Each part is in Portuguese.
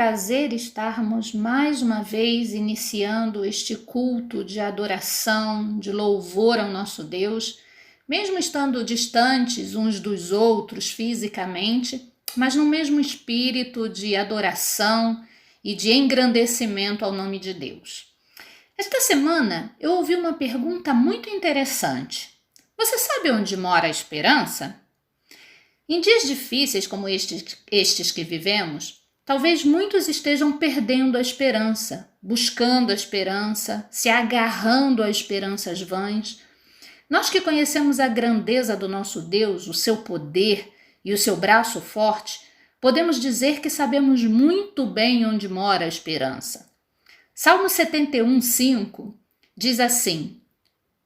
prazer estarmos mais uma vez iniciando este culto de adoração, de louvor ao nosso Deus, mesmo estando distantes uns dos outros fisicamente, mas no mesmo espírito de adoração e de engrandecimento ao nome de Deus. Esta semana eu ouvi uma pergunta muito interessante. Você sabe onde mora a esperança? Em dias difíceis como estes que vivemos, talvez muitos estejam perdendo a esperança, buscando a esperança, se agarrando a esperanças vãs. Nós que conhecemos a grandeza do nosso Deus, o seu poder e o seu braço forte, podemos dizer que sabemos muito bem onde mora a esperança. Salmo 71:5 diz assim: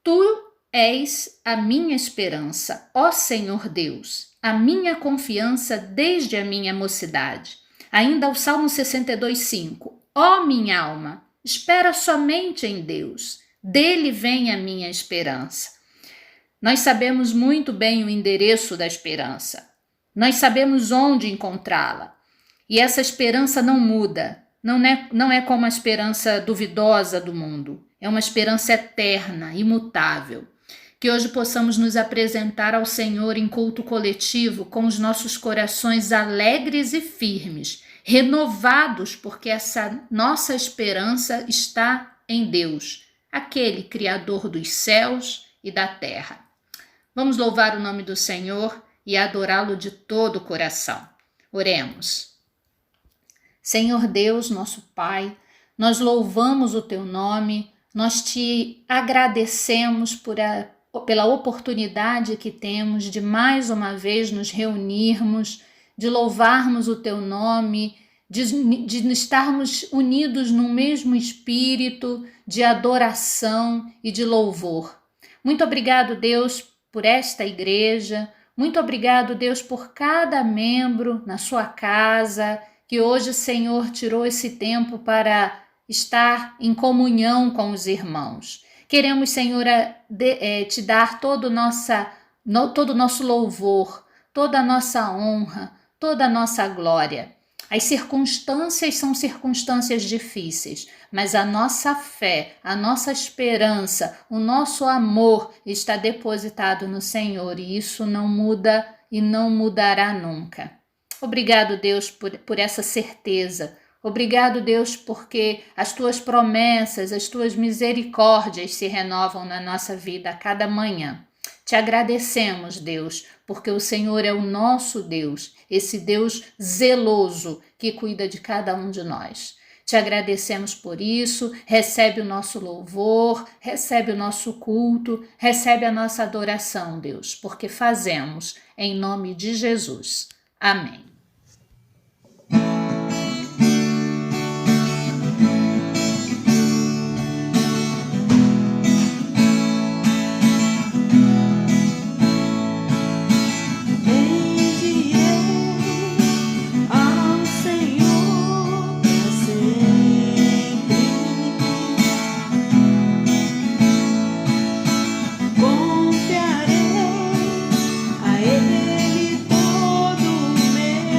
Tu és a minha esperança, ó Senhor Deus, a minha confiança desde a minha mocidade. Ainda o Salmo 62:5: Ó minha alma, espera somente em Deus, dele vem a minha esperança. Nós sabemos muito bem o endereço da esperança. Nós sabemos onde encontrá-la. E essa esperança não muda. Não é como a esperança duvidosa do mundo. É uma esperança eterna, imutável. Que hoje possamos nos apresentar ao Senhor em culto coletivo com os nossos corações alegres e firmes, renovados, porque essa nossa esperança está em Deus, aquele Criador dos céus e da terra. Vamos louvar o nome do Senhor e adorá-lo de todo o coração. Oremos. Senhor Deus, nosso Pai, nós louvamos o teu nome, nós te agradecemos pela oportunidade que temos de mais uma vez nos reunirmos, de louvarmos o teu nome, de estarmos unidos no mesmo espírito de adoração e de louvor. Muito obrigado, Deus, por esta igreja. Muito obrigado, Deus, por cada membro na sua casa, que hoje, Senhor, tirou esse tempo para estar em comunhão com os irmãos. Queremos, Senhor, te dar todo o nosso louvor, toda a nossa honra, toda a nossa glória. As circunstâncias são circunstâncias difíceis, mas a nossa fé, a nossa esperança, o nosso amor está depositado no Senhor e isso não muda e não mudará nunca. Obrigado, Deus, por essa certeza. Obrigado, Deus, porque as tuas promessas, as tuas misericórdias se renovam na nossa vida a cada manhã. Te agradecemos, Deus, porque o Senhor é o nosso Deus, esse Deus zeloso que cuida de cada um de nós. Te agradecemos por isso, recebe o nosso louvor, recebe o nosso culto, recebe a nossa adoração, Deus, porque fazemos em nome de Jesus. Amém. Confiarei a Ele todo o meu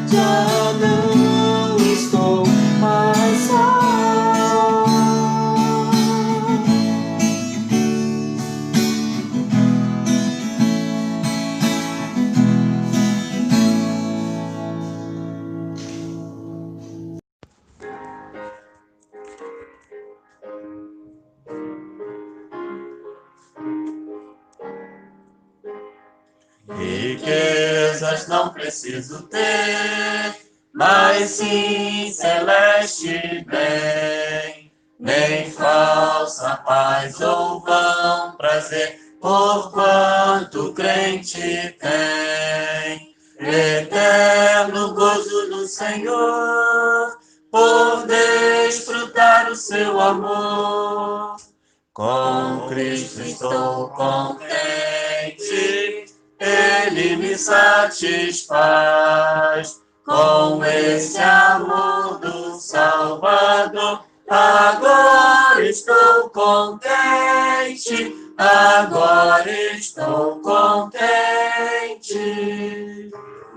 já não estou mais só. Riquezas não preciso ter, mas sim celeste bem, nem falsa paz ou vão prazer, por quanto crente tem. Eterno gozo no Senhor, por desfrutar o seu amor. Com Cristo estou contente, Ele me satisfaz. Com esse amor do Salvador, agora estou contente, agora estou contente.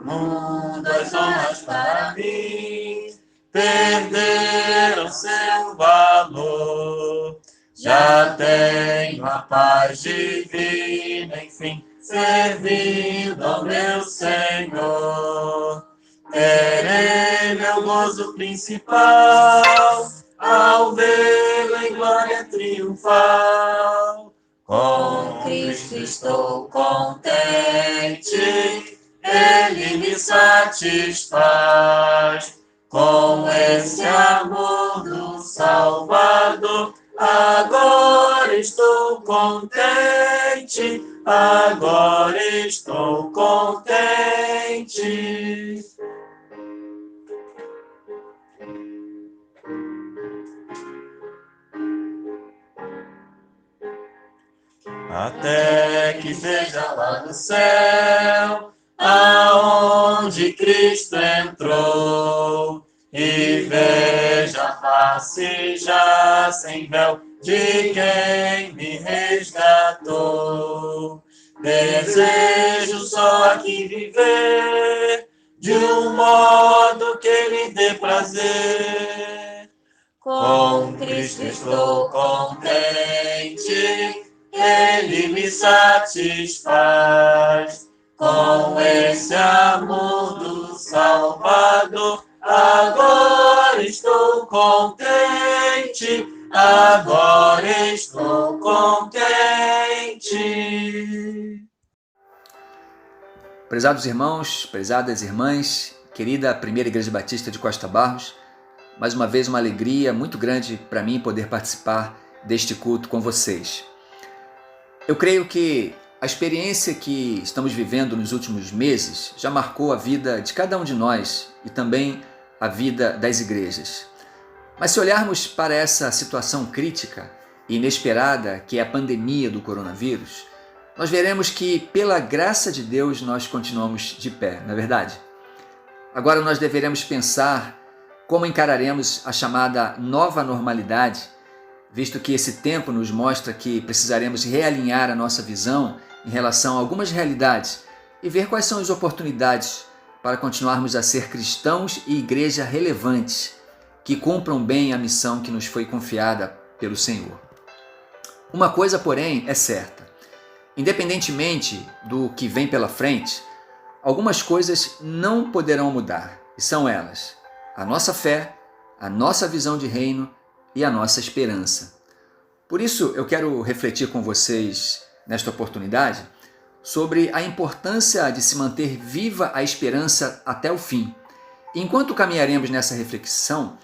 O mundo, as honras para mim perderam seu valor. Já tenho a paz divina, enfim, servindo ao meu Senhor. Terei meu gozo principal ao vê-lo em glória triunfal. Com Cristo estou contente, Ele me satisfaz. Com esse amor do Salvador, agora estou contente, agora estou contente. Até que veja lá no céu, aonde Cristo entrou, e veja a face já sem véu de quem me resgatou. Desejo só aqui viver de um modo que lhe dê prazer. Com Cristo estou contente, Ele me satisfaz. Com esse amor do Salvador, agora estou contente, agora estou contente. Prezados irmãos, prezadas irmãs, querida Primeira Igreja Batista de Costa Barros, mais uma vez uma alegria muito grande para mim poder participar deste culto com vocês. Eu creio que a experiência que estamos vivendo nos últimos meses já marcou a vida de cada um de nós e também a vida das igrejas. Mas se olharmos para essa situação crítica e inesperada que é a pandemia do coronavírus, nós veremos que, pela graça de Deus, nós continuamos de pé, não é verdade? Agora nós deveremos pensar como encararemos a chamada nova normalidade, visto que esse tempo nos mostra que precisaremos realinhar a nossa visão em relação a algumas realidades e ver quais são as oportunidades para continuarmos a ser cristãos e igreja relevantes, que cumpram bem a missão que nos foi confiada pelo Senhor. Uma coisa, porém, é certa. Independentemente do que vem pela frente, algumas coisas não poderão mudar, e são elas: a nossa fé, a nossa visão de reino e a nossa esperança. Por isso, eu quero refletir com vocês, nesta oportunidade, sobre a importância de se manter viva a esperança até o fim. Enquanto caminharemos nessa reflexão,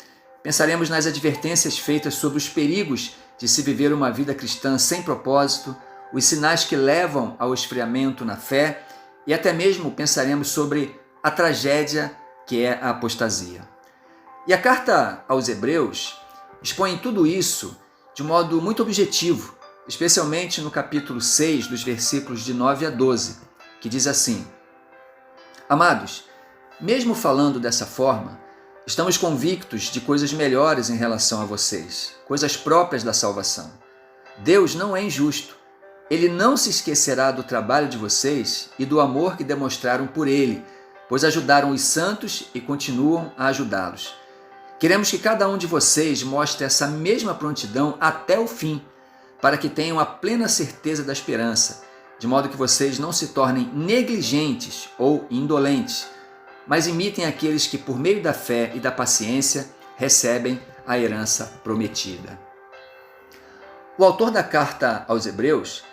pensaremos nas advertências feitas sobre os perigos de se viver uma vida cristã sem propósito, os sinais que levam ao esfriamento na fé e até mesmo pensaremos sobre a tragédia que é a apostasia. E a carta aos Hebreus expõe tudo isso de modo muito objetivo, especialmente no capítulo 6, dos versículos de 9 a 12, que diz assim: Amados, mesmo falando dessa forma, estamos convictos de coisas melhores em relação a vocês, coisas próprias da salvação. Deus não é injusto. Ele não se esquecerá do trabalho de vocês e do amor que demonstraram por Ele, pois ajudaram os santos e continuam a ajudá-los. Queremos que cada um de vocês mostre essa mesma prontidão até o fim, para que tenham a plena certeza da esperança, de modo que vocês não se tornem negligentes ou indolentes, mas imitem aqueles que, por meio da fé e da paciência, recebem a herança prometida. O autor da carta aos Hebreus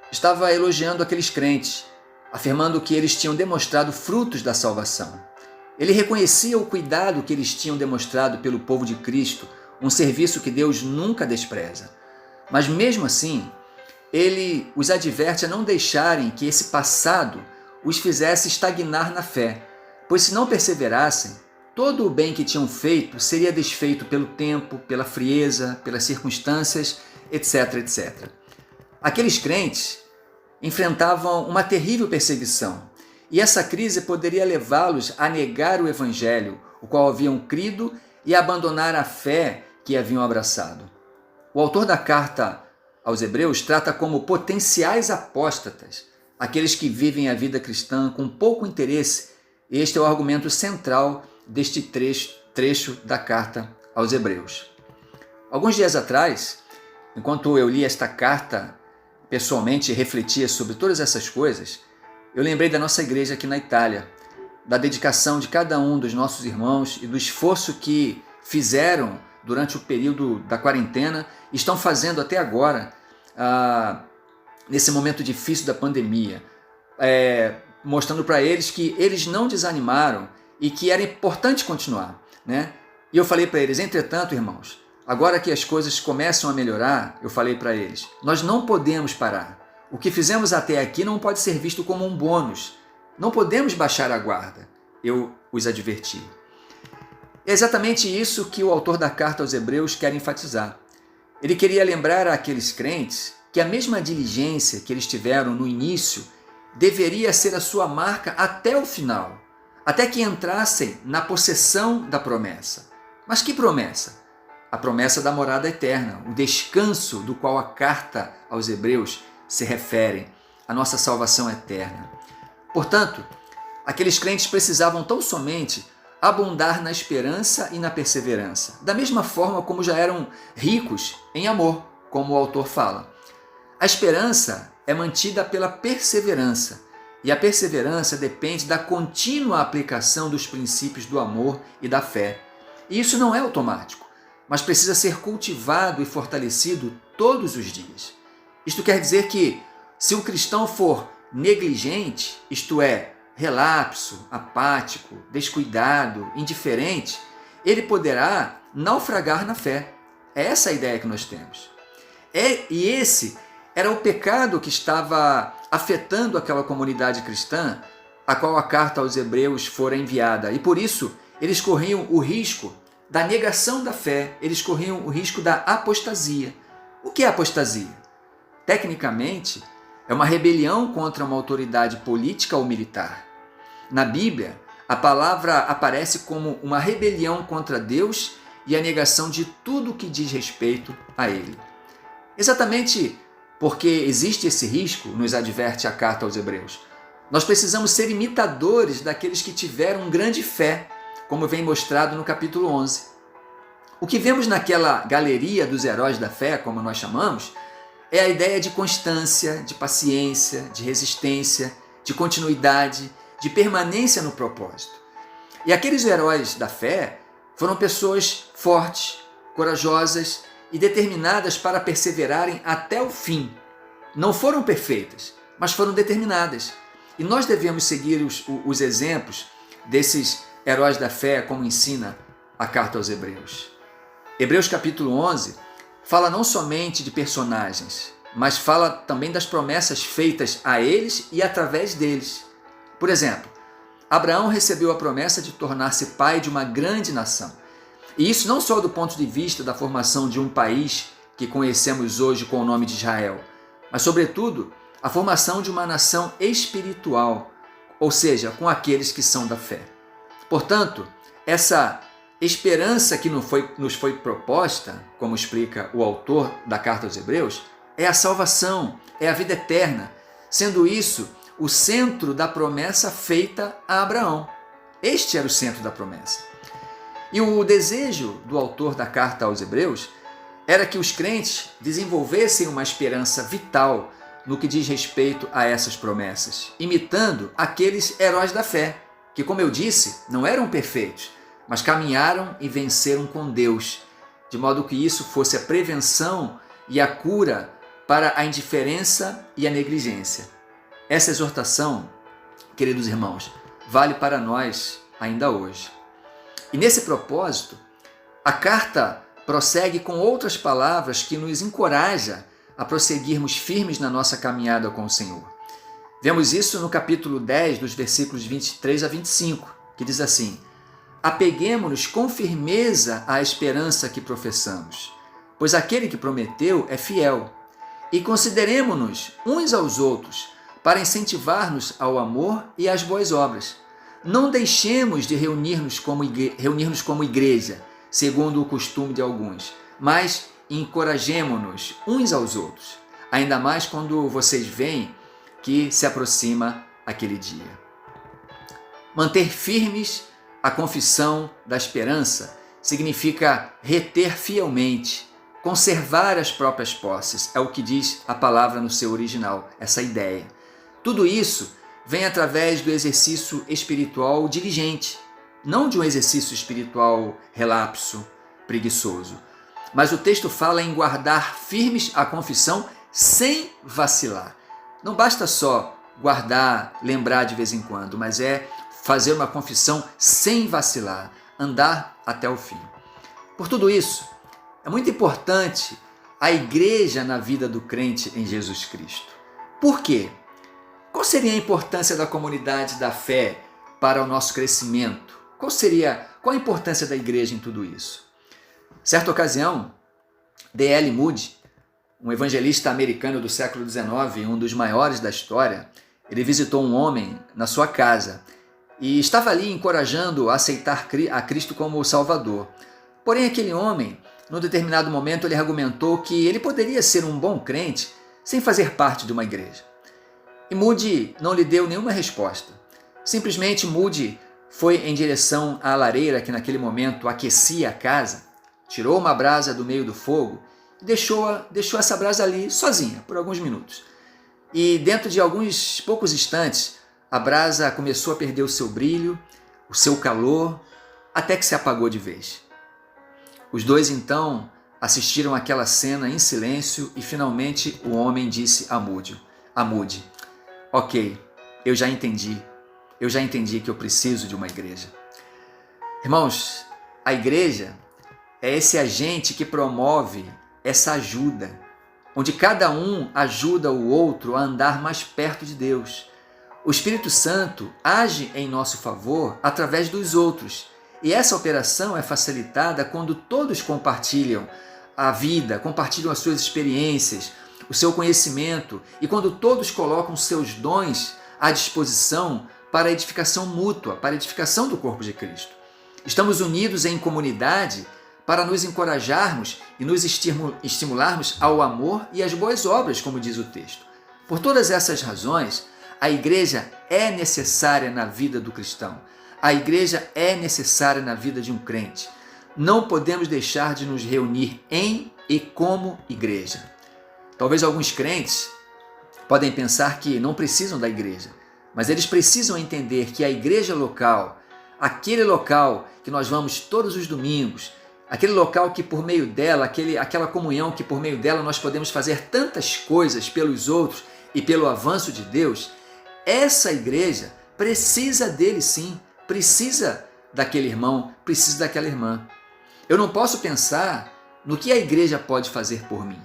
estava elogiando aqueles crentes, afirmando que eles tinham demonstrado frutos da salvação. Ele reconhecia o cuidado que eles tinham demonstrado pelo povo de Cristo, um serviço que Deus nunca despreza. Mas mesmo assim, ele os adverte a não deixarem que esse passado os fizesse estagnar na fé, pois se não perseverassem, todo o bem que tinham feito seria desfeito pelo tempo, pela frieza, pelas circunstâncias, etc, etc. Aqueles crentes enfrentavam uma terrível perseguição, e essa crise poderia levá-los a negar o Evangelho, o qual haviam crido, e a abandonar a fé que haviam abraçado. O autor da carta aos Hebreus trata como potenciais apóstatas aqueles que vivem a vida cristã com pouco interesse. Este é o argumento central deste trecho da carta aos Hebreus. Alguns dias atrás, enquanto eu li esta carta pessoalmente e refletia sobre todas essas coisas, eu lembrei da nossa igreja aqui na Itália, da dedicação de cada um dos nossos irmãos e do esforço que fizeram durante o período da quarentena e estão fazendo até agora, nesse momento difícil da pandemia, mostrando para eles que eles não desanimaram e que era importante continuar, né? E eu falei para eles, entretanto, irmãos, agora que as coisas começam a melhorar, eu falei para eles, nós não podemos parar. O que fizemos até aqui não pode ser visto como um bônus. Não podemos baixar a guarda. Eu os adverti. É exatamente isso que o autor da carta aos Hebreus quer enfatizar. Ele queria lembrar àqueles crentes que a mesma diligência que eles tiveram no início deveria ser a sua marca até o final, até que entrassem na possessão da promessa. Mas que promessa? A promessa da morada eterna, o descanso do qual a carta aos Hebreus se refere, a nossa salvação eterna. Portanto, aqueles crentes precisavam tão somente abundar na esperança e na perseverança, da mesma forma como já eram ricos em amor, como o autor fala. A esperança é mantida pela perseverança, e a perseverança depende da contínua aplicação dos princípios do amor e da fé. E isso não é automático, mas precisa ser cultivado e fortalecido todos os dias. Isto quer dizer que, se um cristão for negligente, isto é, relapso, apático, descuidado, indiferente, ele poderá naufragar na fé. É essa a ideia que nós temos. E esse era o pecado que estava afetando aquela comunidade cristã, a qual a carta aos Hebreus fora enviada. E por isso, eles corriam o risco da negação da fé, eles corriam o risco da apostasia. O que é apostasia? Tecnicamente, é uma rebelião contra uma autoridade política ou militar. Na Bíblia, a palavra aparece como uma rebelião contra Deus e a negação de tudo que diz respeito a Ele. Exatamente porque existe esse risco, nos adverte a carta aos Hebreus, nós precisamos ser imitadores daqueles que tiveram grande fé, como vem mostrado no capítulo 11. O que vemos naquela galeria dos heróis da fé, como nós chamamos, é a ideia de constância, de paciência, de resistência, de continuidade, de permanência no propósito. E aqueles heróis da fé foram pessoas fortes, corajosas e determinadas para perseverarem até o fim. Não foram perfeitas, mas foram determinadas. E nós devemos seguir os exemplos desses heróis da fé, como ensina a carta aos Hebreus. Hebreus capítulo 11 fala não somente de personagens, mas fala também das promessas feitas a eles e através deles. Por exemplo, Abraão recebeu a promessa de tornar-se pai de uma grande nação. E isso não só do ponto de vista da formação de um país que conhecemos hoje com o nome de Israel, mas sobretudo a formação de uma nação espiritual, ou seja, com aqueles que são da fé. Portanto, essa esperança que nos foi proposta, como explica o autor da carta aos Hebreus, é a salvação, é a vida eterna, sendo isso o centro da promessa feita a Abraão. Este era o centro da promessa. E o desejo do autor da carta aos Hebreus era que os crentes desenvolvessem uma esperança vital no que diz respeito a essas promessas, imitando aqueles heróis da fé, que, como eu disse, não eram perfeitos, mas caminharam e venceram com Deus, de modo que isso fosse a prevenção e a cura para a indiferença e a negligência. Essa exortação, queridos irmãos, vale para nós ainda hoje. E nesse propósito, a carta prossegue com outras palavras que nos encoraja a prosseguirmos firmes na nossa caminhada com o Senhor. Vemos isso no capítulo 10, dos versículos 23 a 25, que diz assim: apeguemo-nos com firmeza à esperança que professamos, pois aquele que prometeu é fiel. E consideremo-nos uns aos outros para incentivar-nos ao amor e às boas obras. Não deixemos de reunir-nos como igreja, segundo o costume de alguns, mas encorajemo-nos uns aos outros, ainda mais quando vocês veem que se aproxima aquele dia. Manter firmes a confissão da esperança significa reter fielmente, conservar as próprias posses, é o que diz a palavra no seu original, essa ideia. Tudo isso vem através do exercício espiritual diligente, não de um exercício espiritual relapso, preguiçoso. Mas o texto fala em guardar firmes a confissão sem vacilar. Não basta só guardar, lembrar de vez em quando, mas é fazer uma confissão sem vacilar, andar até o fim. Por tudo isso, é muito importante a igreja na vida do crente em Jesus Cristo. Por quê? Qual seria a importância da comunidade da fé para o nosso crescimento? Qual a importância da igreja em tudo isso? Certa ocasião, D.L. Moody, um evangelista americano do século XIX, um dos maiores da história, ele visitou um homem na sua casa e estava ali encorajando-o a aceitar a Cristo como Salvador. Porém, aquele homem, num determinado momento, ele argumentou que ele poderia ser um bom crente sem fazer parte de uma igreja. E Moody não lhe deu nenhuma resposta. Simplesmente Moody foi em direção à lareira que naquele momento aquecia a casa, tirou uma brasa do meio do fogo e deixou essa brasa ali sozinha por alguns minutos. E dentro de alguns poucos instantes, a brasa começou a perder o seu brilho, o seu calor, até que se apagou de vez. Os dois então assistiram àquela cena em silêncio e finalmente o homem disse a Moody: ok, eu já entendi que eu preciso de uma igreja. Irmãos, a igreja é esse agente que promove essa ajuda, onde cada um ajuda o outro a andar mais perto de Deus. O Espírito Santo age em nosso favor através dos outros, e essa operação é facilitada quando todos compartilham a vida, compartilham as suas experiências, o seu conhecimento, e quando todos colocam seus dons à disposição para a edificação mútua, para a edificação do corpo de Cristo. Estamos unidos em comunidade para nos encorajarmos e nos estimularmos ao amor e às boas obras, como diz o texto. Por todas essas razões, a igreja é necessária na vida do cristão. A igreja é necessária na vida de um crente. Não podemos deixar de nos reunir em e como igreja. Talvez alguns crentes podem pensar que não precisam da igreja, mas eles precisam entender que a igreja local, aquele local que nós vamos todos os domingos, aquele local que por meio dela, aquela comunhão que por meio dela nós podemos fazer tantas coisas pelos outros e pelo avanço de Deus, essa igreja precisa dele sim, precisa daquele irmão, precisa daquela irmã. Eu não posso pensar no que a igreja pode fazer por mim,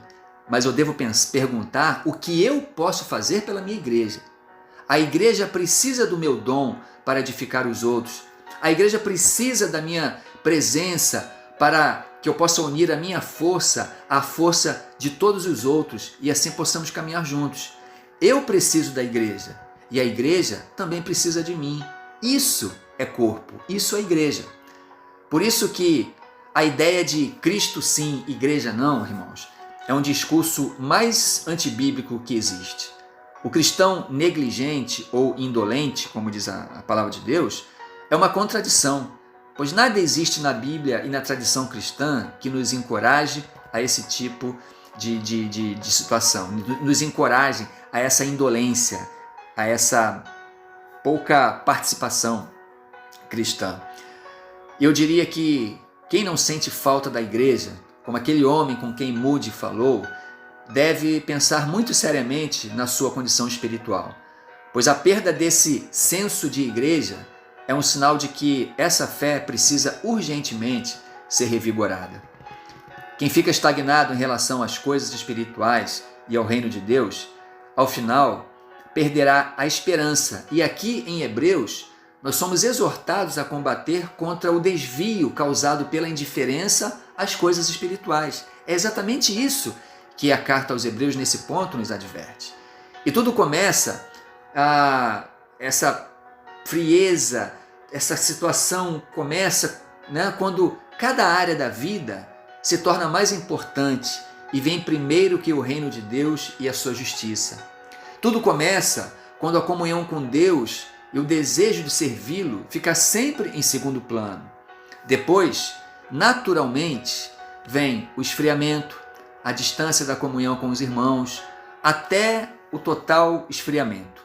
mas eu devo perguntar o que eu posso fazer pela minha igreja. A igreja precisa do meu dom para edificar os outros. A igreja precisa da minha presença para que eu possa unir a minha força à força de todos os outros e assim possamos caminhar juntos. Eu preciso da igreja e a igreja também precisa de mim. Isso é corpo, isso é igreja. Por isso que a ideia de Cristo sim, igreja não, irmãos, é um discurso mais antibíblico que existe. O cristão negligente ou indolente, como diz a palavra de Deus, é uma contradição, pois nada existe na Bíblia e na tradição cristã que nos encoraje a esse tipo de situação, nos encoraje a essa indolência, a essa pouca participação cristã. Eu diria que quem não sente falta da igreja, como aquele homem com quem Moody falou, deve pensar muito seriamente na sua condição espiritual, pois a perda desse senso de igreja é um sinal de que essa fé precisa urgentemente ser revigorada. Quem fica estagnado em relação às coisas espirituais e ao reino de Deus, ao final, perderá a esperança. E aqui em Hebreus, nós somos exortados a combater contra o desvio causado pela indiferença às coisas espirituais. É exatamente isso que a carta aos Hebreus, nesse ponto, nos adverte. E tudo começa, essa frieza, essa situação começa, quando cada área da vida se torna mais importante e vem primeiro que o reino de Deus e a sua justiça. Tudo começa quando a comunhão com Deus e o desejo de servi-lo fica sempre em segundo plano. Depois, naturalmente, vem o esfriamento, a distância da comunhão com os irmãos, até o total esfriamento.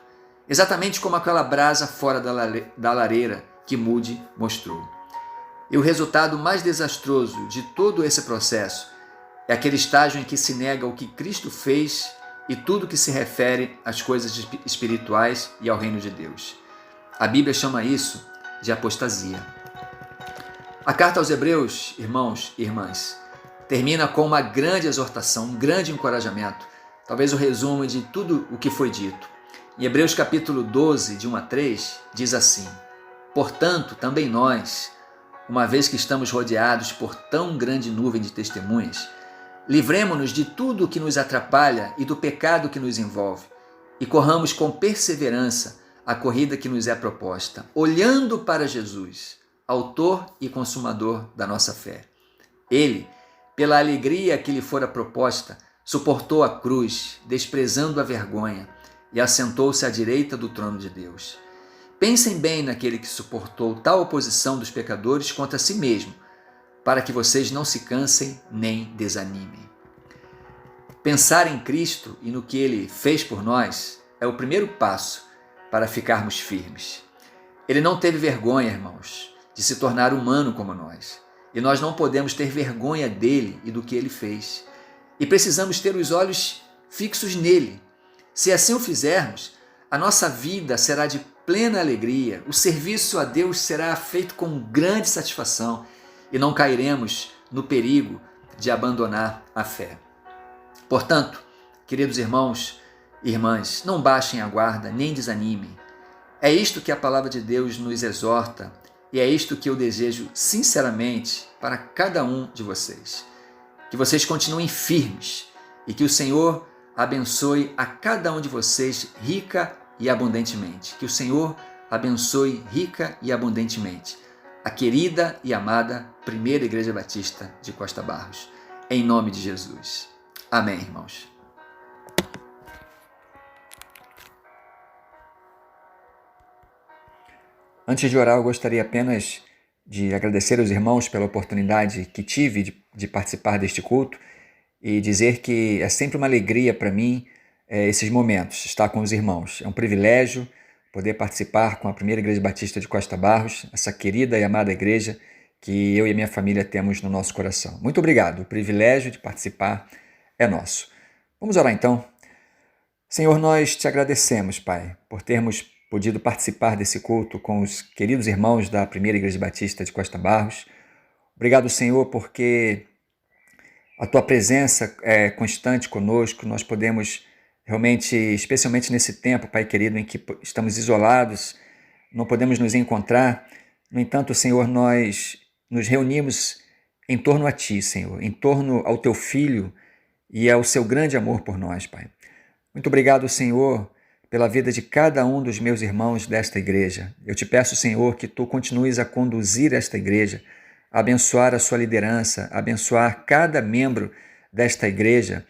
Exatamente como aquela brasa fora da lareira que Moody mostrou. E o resultado mais desastroso de todo esse processo é aquele estágio em que se nega o que Cristo fez e tudo que se refere às coisas espirituais e ao reino de Deus. A Bíblia chama isso de apostasia. A carta aos Hebreus, irmãos e irmãs, termina com uma grande exortação, um grande encorajamento, talvez o resumo de tudo o que foi dito. Em Hebreus capítulo 12, de 1 a 3, diz assim: Portanto, também nós, uma vez que estamos rodeados por tão grande nuvem de testemunhas, livremo-nos de tudo o que nos atrapalha e do pecado que nos envolve, e corramos com perseverança a corrida que nos é proposta, olhando para Jesus, autor e consumador da nossa fé. Ele, pela alegria que lhe fora proposta, suportou a cruz, desprezando a vergonha, e assentou-se à direita do trono de Deus. Pensem bem naquele que suportou tal oposição dos pecadores contra si mesmo, para que vocês não se cansem nem desanimem. Pensar em Cristo e no que Ele fez por nós é o primeiro passo para ficarmos firmes. Ele não teve vergonha, irmãos, de se tornar humano como nós. E nós não podemos ter vergonha dele e do que ele fez. E precisamos ter os olhos fixos nele. Se assim o fizermos, a nossa vida será de plena alegria, o serviço a Deus será feito com grande satisfação e não cairemos no perigo de abandonar a fé. Portanto, queridos irmãos e irmãs, não baixem a guarda nem desanimem. É isto que a palavra de Deus nos exorta e é isto que eu desejo sinceramente para cada um de vocês. Que vocês continuem firmes e que o Senhor abençoe a cada um de vocês rica e abundantemente. Que o Senhor abençoe rica e abundantemente a querida e amada Primeira Igreja Batista de Costa Barros. Em nome de Jesus. Amém, irmãos. Antes de orar, eu gostaria apenas de agradecer aos irmãos pela oportunidade que tive de participar deste culto e dizer que é sempre uma alegria para mim esses momentos, estar com os irmãos. É um privilégio poder participar com a Primeira Igreja Batista de Costa Barros, essa querida e amada igreja que eu e a minha família temos no nosso coração. Muito obrigado, o privilégio de participar é nosso. Vamos orar então. Senhor, nós te agradecemos, Pai, por termos podido participar desse culto com os queridos irmãos da Primeira Igreja Batista de Costa Barros. Obrigado, Senhor, porque a Tua presença é constante conosco, nós podemos realmente, especialmente nesse tempo, Pai querido, em que estamos isolados, não podemos nos encontrar. No entanto, Senhor, nós nos reunimos em torno a Ti, Senhor, em torno ao Teu Filho e ao Seu grande amor por nós, Pai. Muito obrigado, Senhor, pela vida de cada um dos meus irmãos desta igreja. Eu te peço, Senhor, que Tu continues a conduzir esta igreja, a abençoar a sua liderança, a abençoar cada membro desta igreja,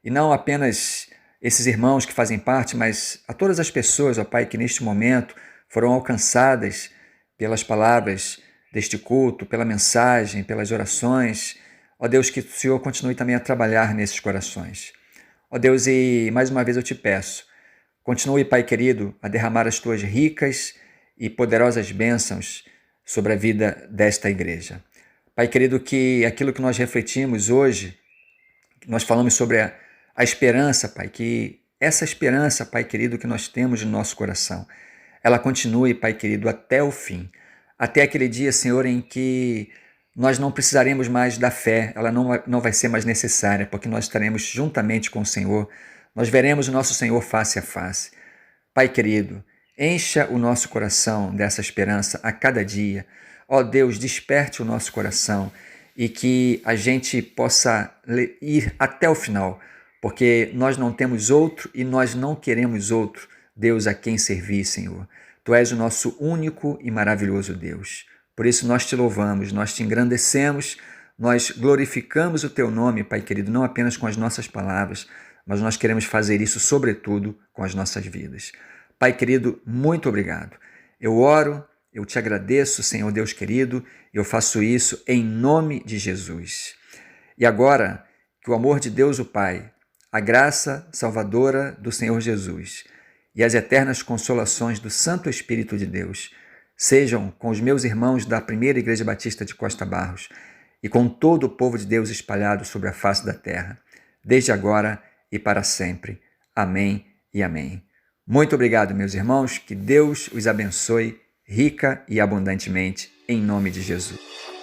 e não apenas esses irmãos que fazem parte, mas a todas as pessoas, ó Pai, que neste momento foram alcançadas pelas palavras deste culto, pela mensagem, pelas orações. Ó Deus, que o Senhor continue também a trabalhar nesses corações. Ó Deus, e mais uma vez eu te peço, continue, Pai querido, a derramar as tuas ricas e poderosas bênçãos sobre a vida desta igreja. Pai querido, que aquilo que nós refletimos hoje, nós falamos sobre a esperança, Pai, que essa esperança, Pai querido, que nós temos no nosso coração, ela continue, Pai querido, até o fim. Até aquele dia, Senhor, em que nós não precisaremos mais da fé, ela não vai ser mais necessária, porque nós estaremos juntamente com o Senhor, nós veremos o nosso Senhor face a face. Pai querido, encha o nosso coração dessa esperança a cada dia. Ó Deus, desperte o nosso coração e que a gente possa ir até o final, porque nós não temos outro e nós não queremos outro Deus a quem servir, Senhor. Tu és o nosso único e maravilhoso Deus. Por isso nós te louvamos, nós te engrandecemos, nós glorificamos o teu nome, Pai querido, não apenas com as nossas palavras, mas nós queremos fazer isso, sobretudo, com as nossas vidas. Pai querido, muito obrigado. Eu oro, eu te agradeço, Senhor Deus querido, e eu faço isso em nome de Jesus. E agora, que o amor de Deus o Pai, a graça salvadora do Senhor Jesus e as eternas consolações do Santo Espírito de Deus sejam com os meus irmãos da Primeira Igreja Batista de Costa Barros e com todo o povo de Deus espalhado sobre a face da terra, desde agora e para sempre. Amém e amém. Muito obrigado, meus irmãos, que Deus os abençoe rica e abundantemente, em nome de Jesus.